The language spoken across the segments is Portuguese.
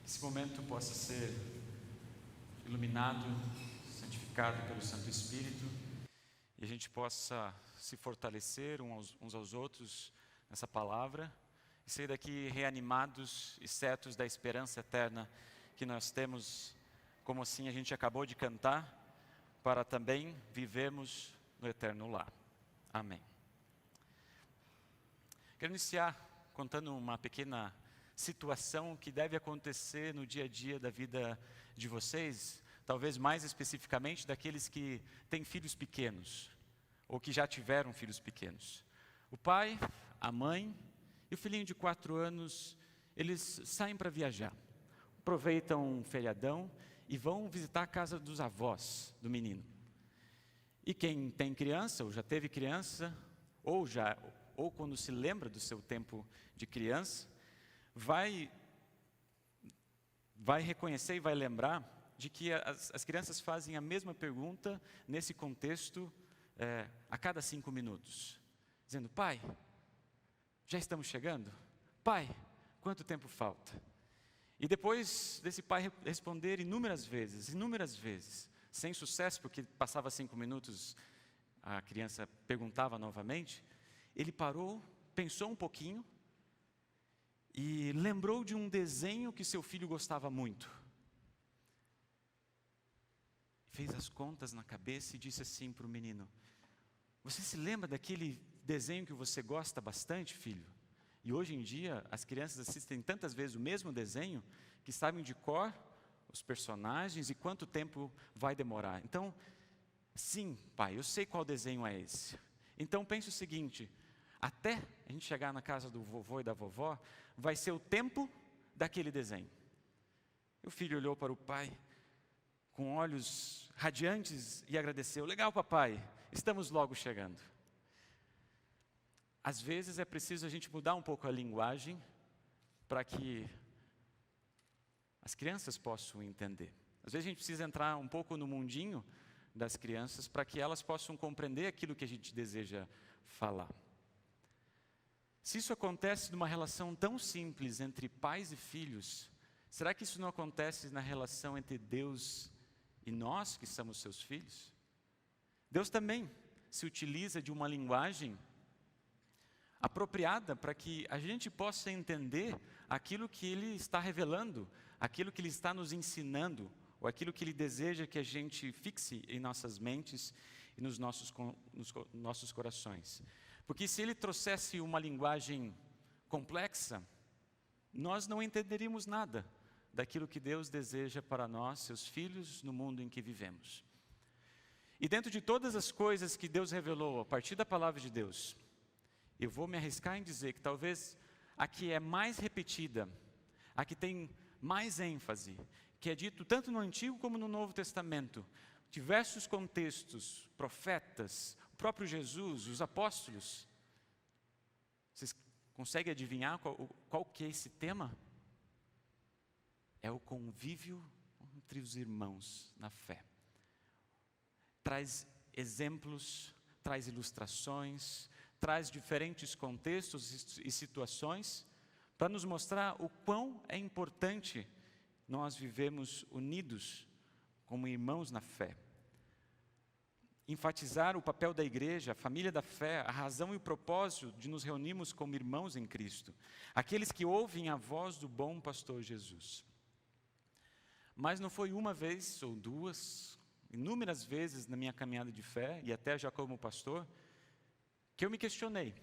esse momento possa ser iluminado, santificado pelo Santo Espírito, e a gente possa se fortalecer uns aos outros nessa palavra, e sair daqui reanimados e certos da esperança eterna que nós temos, como assim a gente acabou de cantar, para também vivermos no eterno lar. Amém. Quero iniciar contando uma pequena situação que deve acontecer no dia a dia da vida de vocês, talvez mais especificamente daqueles que têm filhos pequenos, ou que já tiveram filhos pequenos. O pai, a mãe e o filhinho de 4 anos, eles saem para viajar, aproveitam um feriadão e vão visitar a casa dos avós do menino. E quem tem criança, ou já teve criança, ou quando se lembra do seu tempo de criança, vai reconhecer e vai lembrar de que as crianças fazem a mesma pergunta nesse contexto a cada 5 minutos. Dizendo: pai, já estamos chegando? Pai, quanto tempo falta? E depois desse pai responder inúmeras vezes, sem sucesso, porque passava 5 minutos, a criança perguntava novamente, ele parou, pensou um pouquinho, e lembrou de um desenho que seu filho gostava muito. Fez as contas na cabeça e disse assim para o menino: você se lembra daquele desenho que você gosta bastante, filho? E hoje em dia as crianças assistem tantas vezes o mesmo desenho que sabem de cor os personagens e quanto tempo vai demorar. Então, sim, pai, eu sei qual desenho é esse. Então pense o seguinte: até a gente chegar na casa do vovô e da vovó, vai ser o tempo daquele desenho. O filho olhou para o pai com olhos radiantes e agradeceu: legal, papai, estamos logo chegando. Às vezes é preciso a gente mudar um pouco a linguagem para que as crianças possam entender. Às vezes a gente precisa entrar um pouco no mundinho das crianças para que elas possam compreender aquilo que a gente deseja falar. Se isso acontece numa relação tão simples entre pais e filhos, será que isso não acontece na relação entre Deus e nós, que somos seus filhos? Deus também se utiliza de uma linguagem apropriada para que a gente possa entender aquilo que Ele está revelando, aquilo que Ele está nos ensinando, ou aquilo que Ele deseja que a gente fixe em nossas mentes e nos nossos corações. Porque se Ele trouxesse uma linguagem complexa, nós não entenderíamos nada daquilo que Deus deseja para nós, seus filhos, no mundo em que vivemos. E dentro de todas as coisas que Deus revelou a partir da palavra de Deus, eu vou me arriscar em dizer que talvez a que é mais repetida, a que tem mais ênfase, que é dito tanto no Antigo como no Novo Testamento, diversos contextos, profetas, o próprio Jesus, os apóstolos. Vocês conseguem adivinhar qual que é esse tema? É o convívio entre os irmãos na fé. Traz exemplos, traz ilustrações, traz diferentes contextos e situações para nos mostrar o quão é importante nós vivemos unidos como irmãos na fé. Enfatizar o papel da igreja, a família da fé, a razão e o propósito de nos reunirmos como irmãos em Cristo, aqueles que ouvem a voz do bom pastor Jesus. Mas não foi uma vez ou duas, inúmeras vezes na minha caminhada de fé, e até já como pastor, que eu me questionei: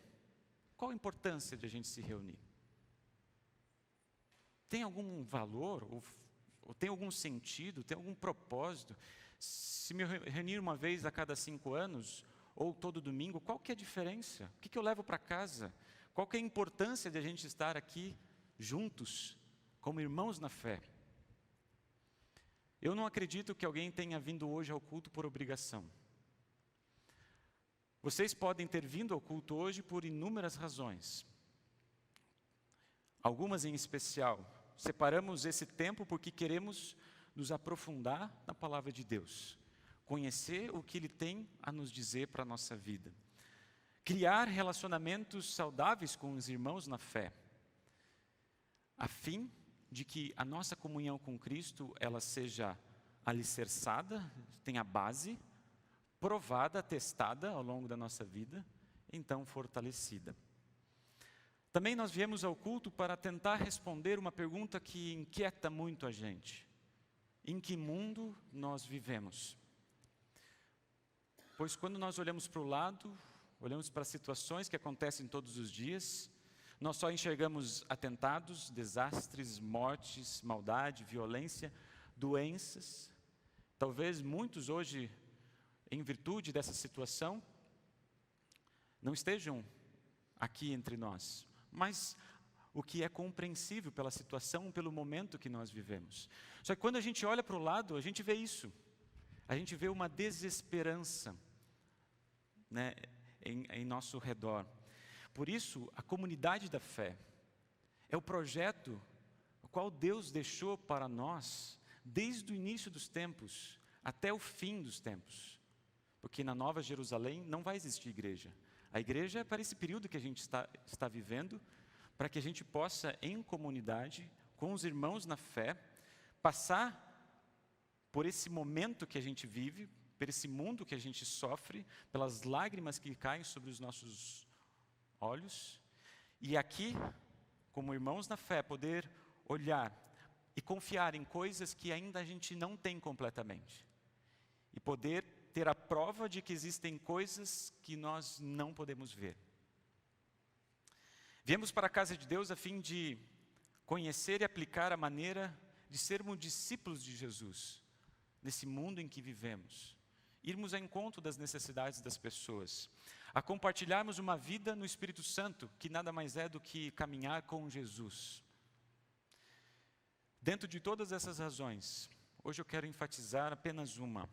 qual a importância de a gente se reunir? Tem algum valor, ou tem algum sentido, tem algum propósito? Se me reunir uma vez a cada 5 anos, ou todo domingo, qual que é a diferença? O que eu levo para casa? Qual que é a importância de a gente estar aqui juntos, como irmãos na fé? Eu não acredito que alguém tenha vindo hoje ao culto por obrigação. Vocês podem ter vindo ao culto hoje por inúmeras razões. Algumas em especial. Separamos esse tempo porque queremos nos aprofundar na palavra de Deus. Conhecer o que Ele tem a nos dizer para a nossa vida. Criar relacionamentos saudáveis com os irmãos na fé. A fim de que a nossa comunhão com Cristo, ela seja alicerçada, tenha base, provada, testada ao longo da nossa vida, então fortalecida. Também nós viemos ao culto para tentar responder uma pergunta que inquieta muito a gente. Em que mundo nós vivemos? Pois quando nós olhamos para o lado, olhamos para situações que acontecem todos os dias, nós só enxergamos atentados, desastres, mortes, maldade, violência, doenças. Talvez muitos hoje, em virtude dessa situação, não estejam aqui entre nós. Mas o que é compreensível pela situação, pelo momento que nós vivemos. Só que quando a gente olha para o lado, a gente vê isso. A gente vê uma desesperança, né, em nosso redor. Por isso, a comunidade da fé é o projeto o qual Deus deixou para nós desde o início dos tempos até o fim dos tempos. Porque na Nova Jerusalém não vai existir igreja. A igreja é para esse período que a gente está vivendo, para que a gente possa, em comunidade, com os irmãos na fé, passar por esse momento que a gente vive, por esse mundo que a gente sofre, pelas lágrimas que caem sobre os nossos olhos, e aqui, como irmãos na fé, poder olhar e confiar em coisas que ainda a gente não tem completamente, e poder ter a prova de que existem coisas que nós não podemos ver. Viemos para a casa de Deus a fim de conhecer e aplicar a maneira de sermos discípulos de Jesus, nesse mundo em que vivemos. Irmos ao encontro das necessidades das pessoas, a compartilharmos uma vida no Espírito Santo, que nada mais é do que caminhar com Jesus. Dentro de todas essas razões, hoje eu quero enfatizar apenas uma: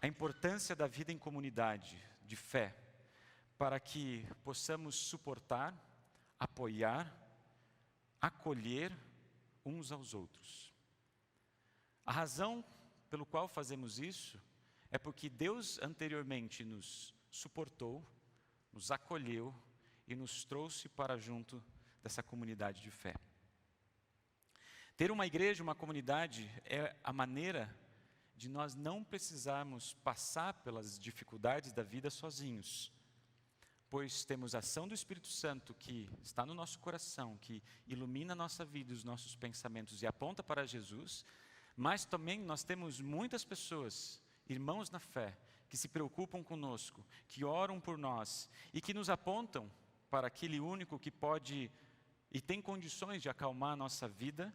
a importância da vida em comunidade, de fé, para que possamos suportar, apoiar, acolher uns aos outros. A razão pelo qual fazemos isso é porque Deus anteriormente nos suportou, nos acolheu e nos trouxe para junto dessa comunidade de fé. Ter uma igreja, uma comunidade, é a maneira de nós não precisarmos passar pelas dificuldades da vida sozinhos, pois temos a ação do Espírito Santo que está no nosso coração, que ilumina a nossa vida, os nossos pensamentos e aponta para Jesus, mas também nós temos muitas pessoas, irmãos na fé, que se preocupam conosco, que oram por nós e que nos apontam para aquele único que pode e tem condições de acalmar a nossa vida,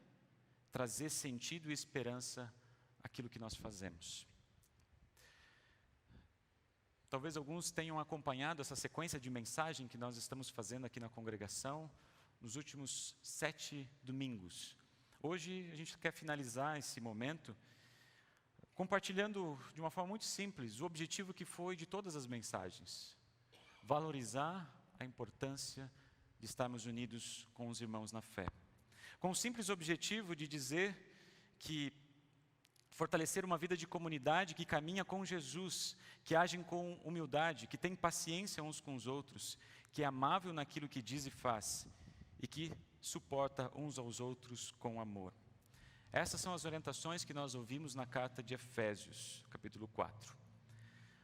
trazer sentido e esperança àquilo que nós fazemos. Talvez alguns tenham acompanhado essa sequência de mensagem que nós estamos fazendo aqui na congregação nos últimos 7 domingos. Hoje a gente quer finalizar esse momento compartilhando de uma forma muito simples o objetivo que foi de todas as mensagens: valorizar a importância de estarmos unidos com os irmãos na fé. Com o simples objetivo de dizer que fortalecer uma vida de comunidade que caminha com Jesus, que agem com humildade, que tem paciência uns com os outros, que é amável naquilo que diz e faz, e que suporta uns aos outros com amor. Essas são as orientações que nós ouvimos na carta de Efésios, capítulo 4.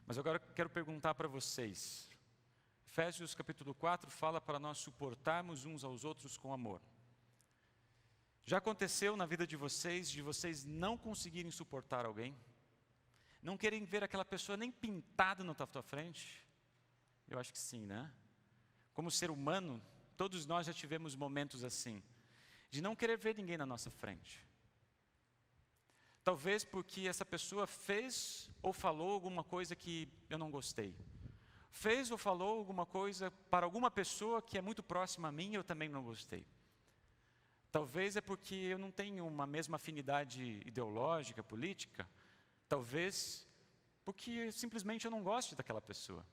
Mas agora eu quero perguntar para vocês. Efésios, capítulo 4, fala para nós suportarmos uns aos outros com amor. Já aconteceu na vida de vocês não conseguirem suportar alguém? Não querem ver aquela pessoa nem pintada na tua frente? Eu acho que sim, né? Como ser humano, todos nós já tivemos momentos assim, de não querer ver ninguém na nossa frente. Talvez porque essa pessoa fez ou falou alguma coisa que eu não gostei. Fez ou falou alguma coisa para alguma pessoa que é muito próxima a mim e eu também não gostei. Talvez é porque eu não tenho uma mesma afinidade ideológica, política. Talvez porque simplesmente eu não gosto daquela pessoa.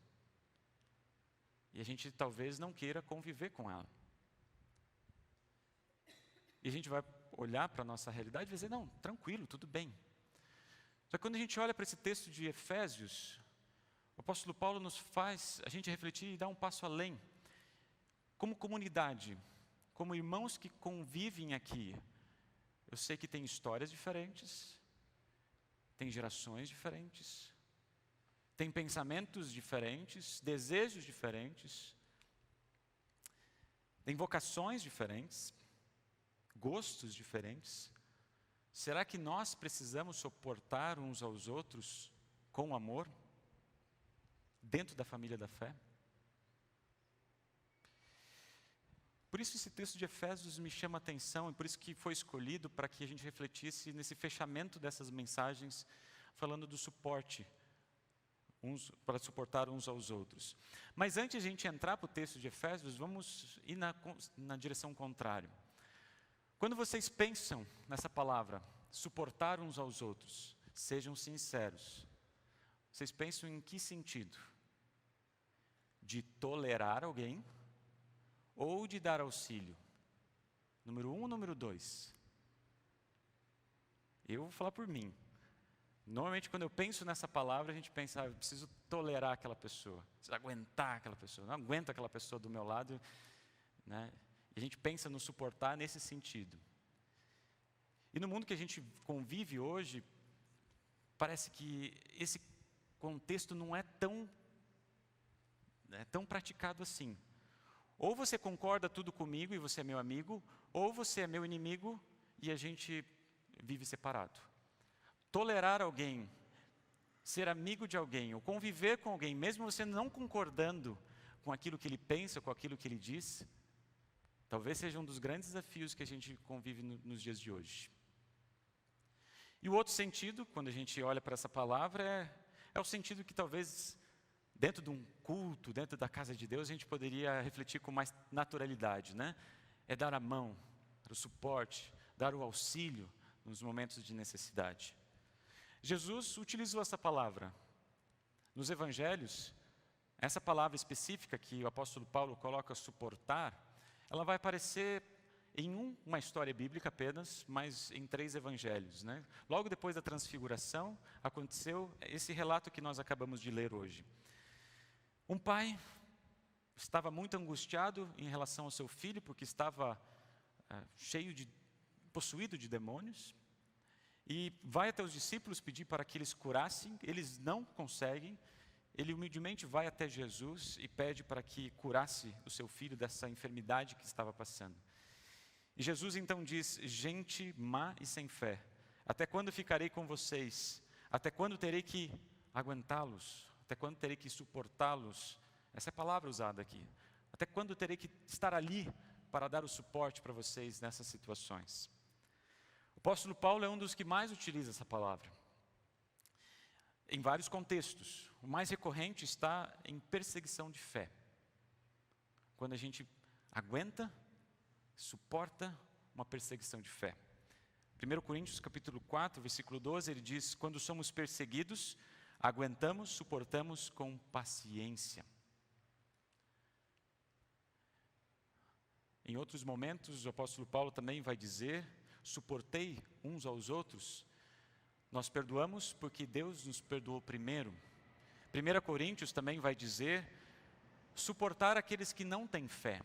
E a gente talvez não queira conviver com ela. E a gente vai olhar para a nossa realidade e dizer, não, tranquilo, tudo bem. Só que quando a gente olha para esse texto de Efésios, o apóstolo Paulo nos faz a gente refletir e dar um passo além. Como comunidade, como irmãos que convivem aqui, eu sei que tem histórias diferentes, tem gerações diferentes, tem pensamentos diferentes, desejos diferentes, tem vocações diferentes, gostos diferentes. Será que nós precisamos suportar uns aos outros com amor, dentro da família da fé? Por isso esse texto de Efésios me chama a atenção, e por isso que foi escolhido para que a gente refletisse nesse fechamento dessas mensagens, falando do suporte, para suportar uns aos outros. Mas antes de a gente entrar para o texto de Efésios, vamos ir na direção contrária. Quando vocês pensam nessa palavra, suportar uns aos outros, sejam sinceros, vocês pensam em que sentido? De tolerar alguém ou de dar auxílio? Número 1 ou número 2? Eu vou falar por mim. Normalmente, quando eu penso nessa palavra, a gente pensa, eu preciso tolerar aquela pessoa, preciso aguentar aquela pessoa, não aguento aquela pessoa do meu lado, né? E a gente pensa no suportar nesse sentido. E no mundo que a gente convive hoje, parece que esse contexto não é tão praticado assim. Ou você concorda tudo comigo e você é meu amigo, ou você é meu inimigo e a gente vive separado. Tolerar alguém, ser amigo de alguém, ou conviver com alguém, mesmo você não concordando com aquilo que ele pensa, com aquilo que ele diz, talvez seja um dos grandes desafios que a gente convive nos dias de hoje. E o outro sentido, quando a gente olha para essa palavra, é o sentido que talvez dentro de um culto, dentro da casa de Deus, a gente poderia refletir com mais naturalidade, né? É dar a mão, dar o suporte, dar o auxílio nos momentos de necessidade. Jesus utilizou essa palavra. Nos evangelhos, essa palavra específica que o apóstolo Paulo coloca suportar, ela vai aparecer em uma história bíblica apenas, mas em 3 evangelhos, né? Logo depois da transfiguração, aconteceu esse relato que nós acabamos de ler hoje. Um pai estava muito angustiado em relação ao seu filho, porque estava possuído de demônios, e vai até os discípulos pedir para que eles curassem, eles não conseguem, ele humildemente vai até Jesus e pede para que curasse o seu filho dessa enfermidade que estava passando. E Jesus então diz, gente má e sem fé, até quando ficarei com vocês? Até quando terei que aguentá-los? Até quando terei que suportá-los? Essa é a palavra usada aqui. Até quando terei que estar ali para dar o suporte para vocês nessas situações? O apóstolo Paulo é um dos que mais utiliza essa palavra, em vários contextos. O mais recorrente está em perseguição de fé. Quando a gente aguenta, suporta uma perseguição de fé. 1 Coríntios capítulo 4, versículo 12, ele diz, quando somos perseguidos, aguentamos, suportamos com paciência. Em outros momentos, o apóstolo Paulo também vai dizer, suportei uns aos outros. Nós perdoamos porque Deus nos perdoou primeiro. 1 Coríntios também vai dizer, suportar aqueles que não têm fé.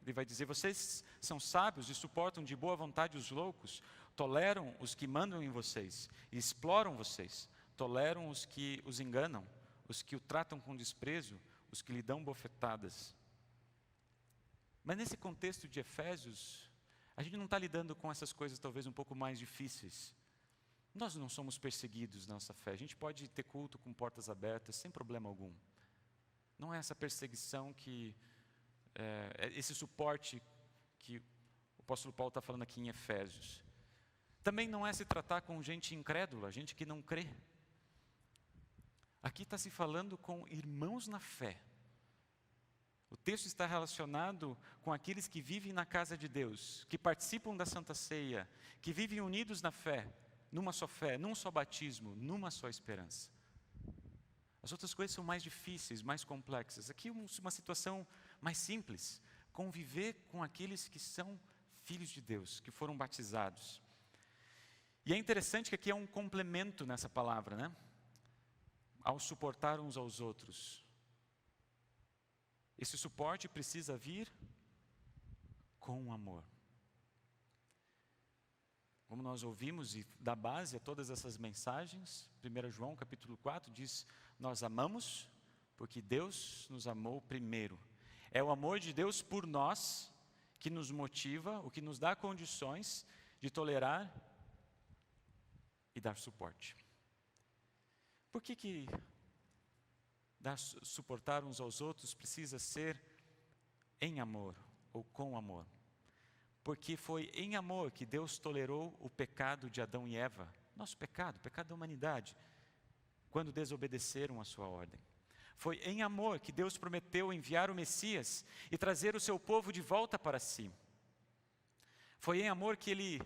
Ele vai dizer, vocês são sábios e suportam de boa vontade os loucos, toleram os que mandam em vocês, e exploram vocês, toleram os que os enganam, os que o tratam com desprezo, os que lhe dão bofetadas. Mas nesse contexto de Efésios, a gente não está lidando com essas coisas talvez um pouco mais difíceis. Nós não somos perseguidos na nossa fé, a gente pode ter culto com portas abertas, sem problema algum. Não é essa perseguição esse suporte que o apóstolo Paulo está falando aqui em Efésios. Também não é se tratar com gente incrédula, gente que não crê. Aqui está se falando com irmãos na fé. O texto está relacionado com aqueles que vivem na casa de Deus, que participam da Santa Ceia, que vivem unidos na fé, numa só fé, num só batismo, numa só esperança. As outras coisas são mais difíceis, mais complexas. Aqui uma situação mais simples, conviver com aqueles que são filhos de Deus, que foram batizados. E é interessante que aqui é um complemento nessa palavra, né? Ao suportar uns aos outros. Esse suporte precisa vir com amor. Como nós ouvimos e dá base a todas essas mensagens, 1 João capítulo 4 diz, nós amamos porque Deus nos amou primeiro. É o amor de Deus por nós que nos motiva, o que nos dá condições de tolerar e dar suporte. Por que suportar uns aos outros precisa ser em amor ou com amor? Porque foi em amor que Deus tolerou o pecado de Adão e Eva, nosso pecado, o pecado da humanidade, quando desobedeceram a sua ordem. Foi em amor que Deus prometeu enviar o Messias e trazer o seu povo de volta para si. Foi em amor que Ele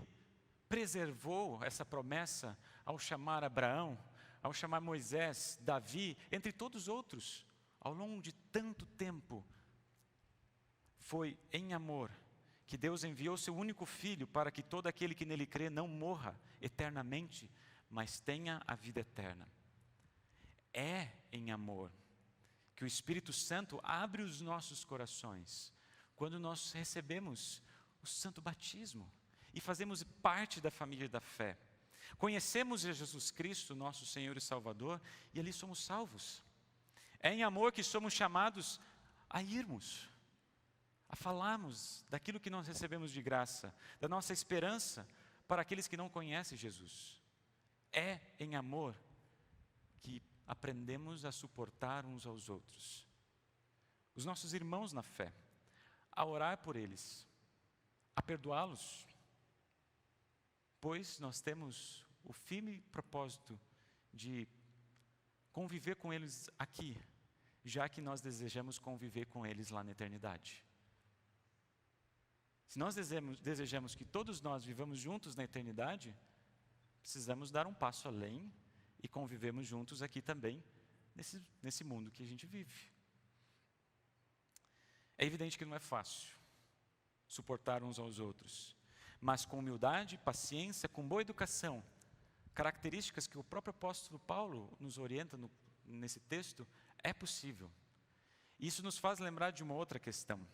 preservou essa promessa ao chamar Abraão, ao chamar Moisés, Davi, entre todos os outros, ao longo de tanto tempo. Foi em amor que Deus enviou seu único Filho para que todo aquele que nele crê não morra eternamente, mas tenha a vida eterna. É em amor que o Espírito Santo abre os nossos corações quando nós recebemos o santo batismo e fazemos parte da família da fé. Conhecemos Jesus Cristo, nosso Senhor e Salvador, e ali somos salvos. É em amor que somos chamados a irmos, a falarmos daquilo que nós recebemos de graça, da nossa esperança para aqueles que não conhecem Jesus. É em amor que aprendemos a suportar uns aos outros, os nossos irmãos na fé, a orar por eles, a perdoá-los, pois nós temos o firme propósito de conviver com eles aqui, já que nós desejamos conviver com eles lá na eternidade. Se nós desejamos que todos nós vivamos juntos na eternidade, precisamos dar um passo além e convivemos juntos aqui também, nesse mundo que a gente vive. É evidente que não é fácil suportar uns aos outros, mas com humildade, paciência, com boa educação, características que o próprio apóstolo Paulo nos orienta nesse texto, é possível. Isso nos faz lembrar de uma outra questão.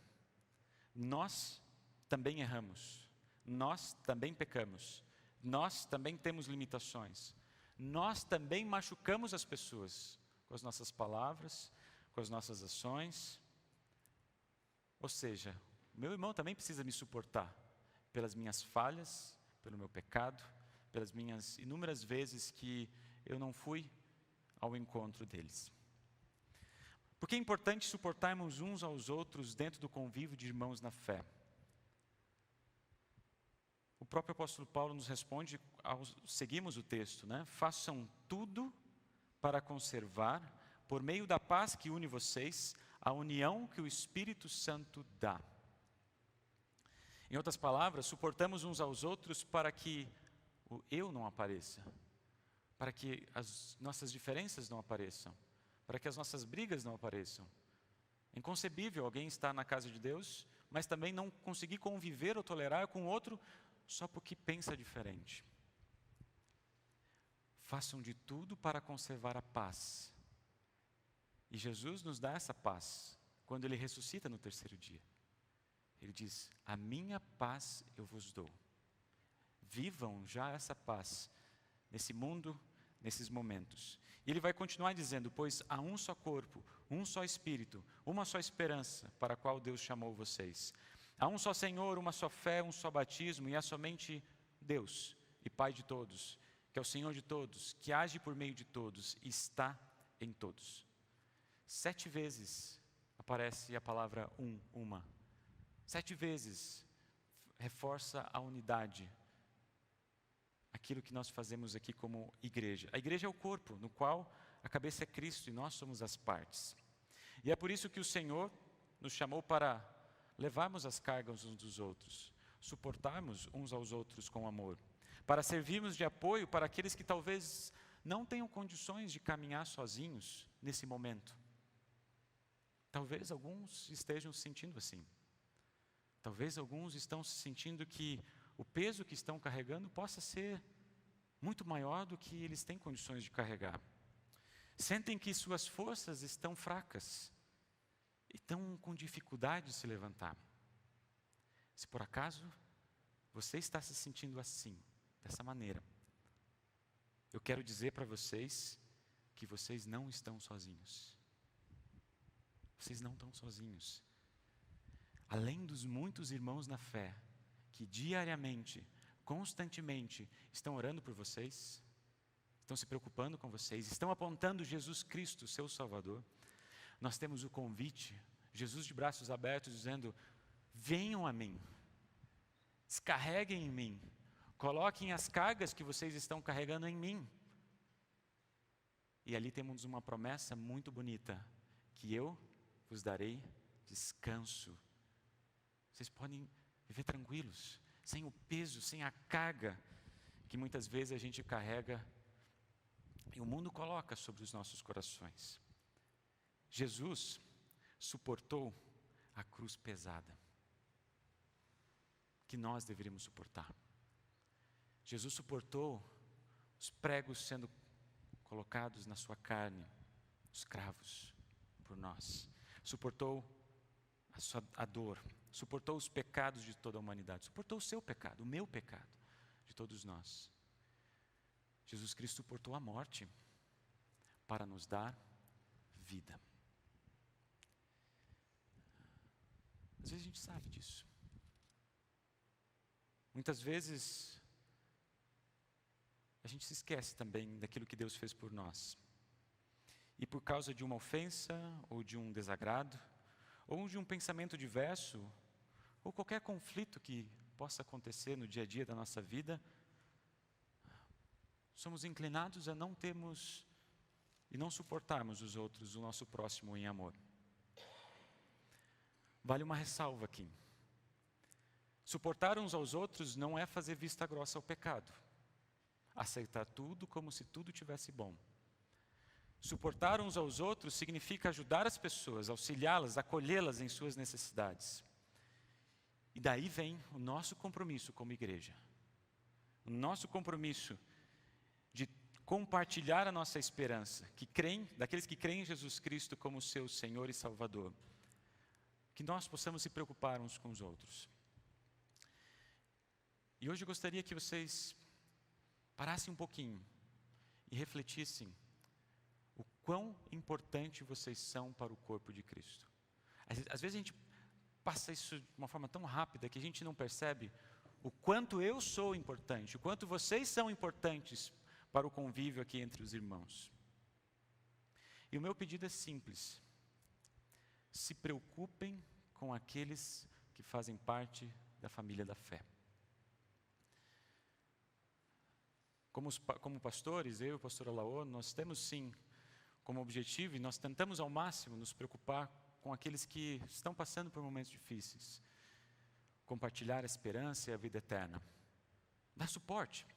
Nós também erramos, nós também pecamos, nós também temos limitações, nós também machucamos as pessoas com as nossas palavras, com as nossas ações. Ou seja, meu irmão também precisa me suportar pelas minhas falhas, pelo meu pecado, pelas minhas inúmeras vezes que eu não fui ao encontro deles. Porque é importante suportarmos uns aos outros dentro do convívio de irmãos na fé. O próprio apóstolo Paulo nos responde, seguimos o texto, né? Façam tudo para conservar, por meio da paz que une vocês, a união que o Espírito Santo dá. Em outras palavras, suportamos uns aos outros para que o eu não apareça, para que as nossas diferenças não apareçam, para que as nossas brigas não apareçam. É inconcebível alguém estar na casa de Deus, mas também não conseguir conviver ou tolerar com o outro só porque pensa diferente. Façam de tudo para conservar a paz. E Jesus nos dá essa paz quando Ele ressuscita no terceiro dia. Ele diz, a minha paz eu vos dou. Vivam já essa paz nesse mundo, nesses momentos. E Ele vai continuar dizendo, pois há um só corpo, um só Espírito, uma só esperança para a qual Deus chamou vocês. Há um só Senhor, uma só fé, um só batismo, e há somente Deus e Pai de todos, que é o Senhor de todos, que age por meio de todos e está em todos. 7 vezes aparece a palavra uma. 7 vezes reforça a unidade, aquilo que nós fazemos aqui como igreja. A igreja é o corpo, no qual a cabeça é Cristo e nós somos as partes. E é por isso que o Senhor nos chamou para levarmos as cargas uns dos outros, suportarmos uns aos outros com amor, para servirmos de apoio para aqueles que talvez não tenham condições de caminhar sozinhos nesse momento. Talvez alguns estejam se sentindo assim. Talvez alguns estão se sentindo que o peso que estão carregando possa ser muito maior do que eles têm condições de carregar. Sentem que suas forças estão fracas e estão com dificuldade de se levantar. Se por acaso você está se sentindo assim, dessa maneira, eu quero dizer para vocês que vocês não estão sozinhos. Vocês não estão sozinhos. Além dos muitos irmãos na fé, que diariamente, constantemente, estão orando por vocês, estão se preocupando com vocês, estão apontando Jesus Cristo, seu Salvador, nós temos o convite, Jesus de braços abertos, dizendo: venham a mim, descarreguem em mim, coloquem as cargas que vocês estão carregando em mim. E ali temos uma promessa muito bonita, que eu vos darei descanso. Vocês podem viver tranquilos, sem o peso, sem a carga que muitas vezes a gente carrega e o mundo coloca sobre os nossos corações. Jesus suportou a cruz pesada que nós deveríamos suportar. Jesus suportou os pregos sendo colocados na sua carne, os cravos, por nós. Suportou a dor, suportou os pecados de toda a humanidade, suportou o seu pecado, o meu pecado, de todos nós. Jesus Cristo suportou a morte para nos dar vida. Às vezes a gente sabe disso. Muitas vezes a gente se esquece também daquilo que Deus fez por nós. E por causa de uma ofensa, ou de um desagrado, ou de um pensamento diverso, ou qualquer conflito que possa acontecer no dia a dia da nossa vida, somos inclinados a não termos e não suportarmos os outros, o nosso próximo em amor. Vale uma ressalva aqui. Suportar uns aos outros não é fazer vista grossa ao pecado. Aceitar tudo como se tudo tivesse bom. Suportar uns aos outros significa ajudar as pessoas, auxiliá-las, acolhê-las em suas necessidades. E daí vem o nosso compromisso como igreja. O nosso compromisso de compartilhar a nossa esperança, daqueles que creem em Jesus Cristo como seu Senhor e Salvador. Que nós possamos se preocupar uns com os outros. E hoje eu gostaria que vocês parassem um pouquinho e refletissem o quão importante vocês são para o corpo de Cristo. Às vezes a gente passa isso de uma forma tão rápida que a gente não percebe o quanto eu sou importante, o quanto vocês são importantes para o convívio aqui entre os irmãos. E o meu pedido é simples: se preocupem com aqueles que fazem parte da família da fé. Como pastores, eu e o pastor Alaô, nós temos sim como objetivo, e nós tentamos ao máximo nos preocupar com aqueles que estão passando por momentos difíceis. Compartilhar a esperança e a vida eterna. Dar suporte.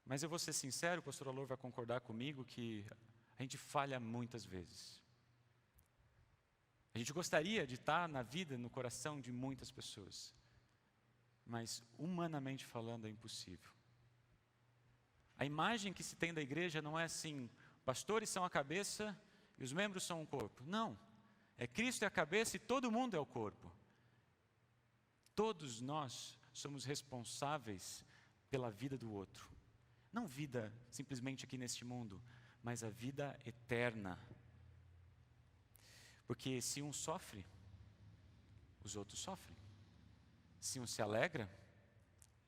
Mas eu vou ser sincero, o pastor Alaô vai concordar comigo que a gente falha muitas vezes. A gente gostaria de estar na vida, no coração de muitas pessoas. Mas, humanamente falando, é impossível. A imagem que se tem da igreja não é assim: pastores são a cabeça e os membros são o corpo. Não. É Cristo é a cabeça e todo mundo é o corpo. Todos nós somos responsáveis pela vida do outro. Não vida simplesmente aqui neste mundo, mas a vida eterna. Porque se um sofre, os outros sofrem. Se um se alegra,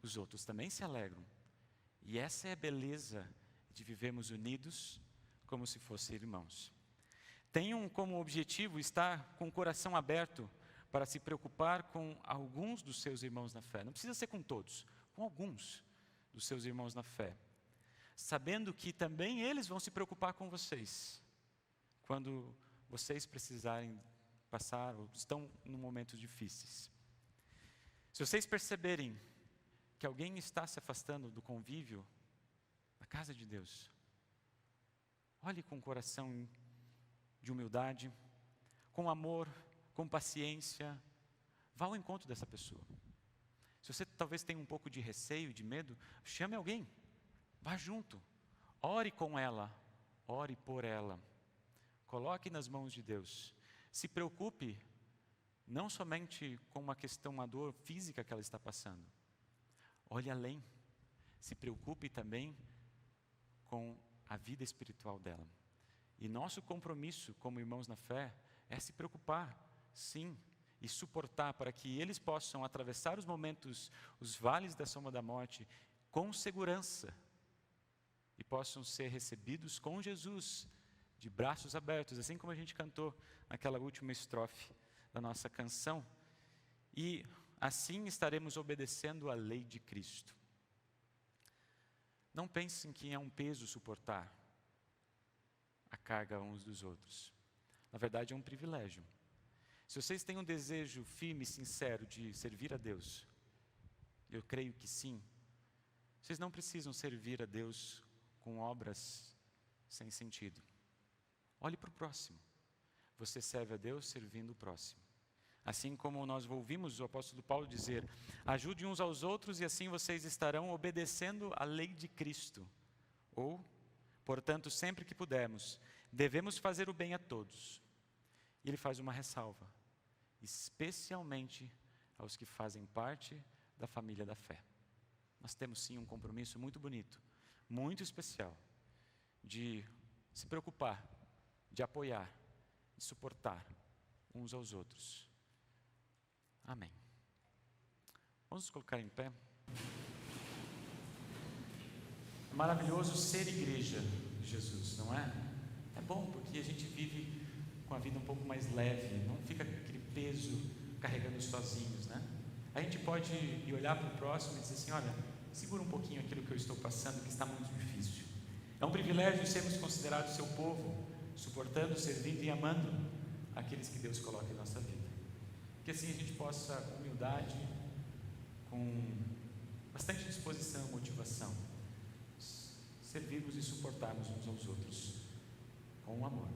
os outros também se alegram. E essa é a beleza de vivermos unidos como se fossem irmãos. Tenham como objetivo estar com o coração aberto para se preocupar com alguns dos seus irmãos na fé. Não precisa ser com todos, com alguns dos seus irmãos na fé. Sabendo que também eles vão se preocupar com vocês, quando vocês precisarem passar ou estão em momentos difíceis. Se vocês perceberem que alguém está se afastando do convívio da casa de Deus, olhe com um coração de humildade, com amor, com paciência, vá ao encontro dessa pessoa. Se você talvez tenha um pouco de receio, de medo, chame alguém, vá junto, ore com ela, ore por ela, coloque nas mãos de Deus, se preocupe não somente com uma questão, uma dor física que ela está passando. Olhe além, se preocupe também com a vida espiritual dela. E nosso compromisso como irmãos na fé é se preocupar, sim, e suportar para que eles possam atravessar os momentos, os vales da sombra da morte, com segurança, e possam ser recebidos com Jesus, de braços abertos, assim como a gente cantou naquela última estrofe da nossa canção, e assim estaremos obedecendo à lei de Cristo. Não pensem que é um peso suportar a carga uns dos outros. Na verdade, é um privilégio. Se vocês têm um desejo firme e sincero de servir a Deus, eu creio que sim, vocês não precisam servir a Deus com obras sem sentido. Olhe para o próximo. Você serve a Deus servindo o próximo. Assim como nós ouvimos o apóstolo Paulo dizer, ajude uns aos outros e assim vocês estarão obedecendo à lei de Cristo. Ou, portanto, sempre que pudermos, devemos fazer o bem a todos. E ele faz uma ressalva, especialmente aos que fazem parte da família da fé. Nós temos sim um compromisso muito bonito, muito especial, de se preocupar, de apoiar, de suportar uns aos outros. Amém. Vamos nos colocar em pé. É maravilhoso ser igreja de Jesus, não é? É bom porque a gente vive com a vida um pouco mais leve, não fica aquele peso carregando sozinhos, né? A gente pode ir olhar para o próximo e dizer assim, olha, segura um pouquinho aquilo que eu estou passando, que está muito difícil. É um privilégio sermos considerados seu povo, suportando, servindo e amando aqueles que Deus coloca em nossa vida. Que assim a gente possa, com humildade, com bastante disposição e motivação, servirmos e suportarmos uns aos outros com amor.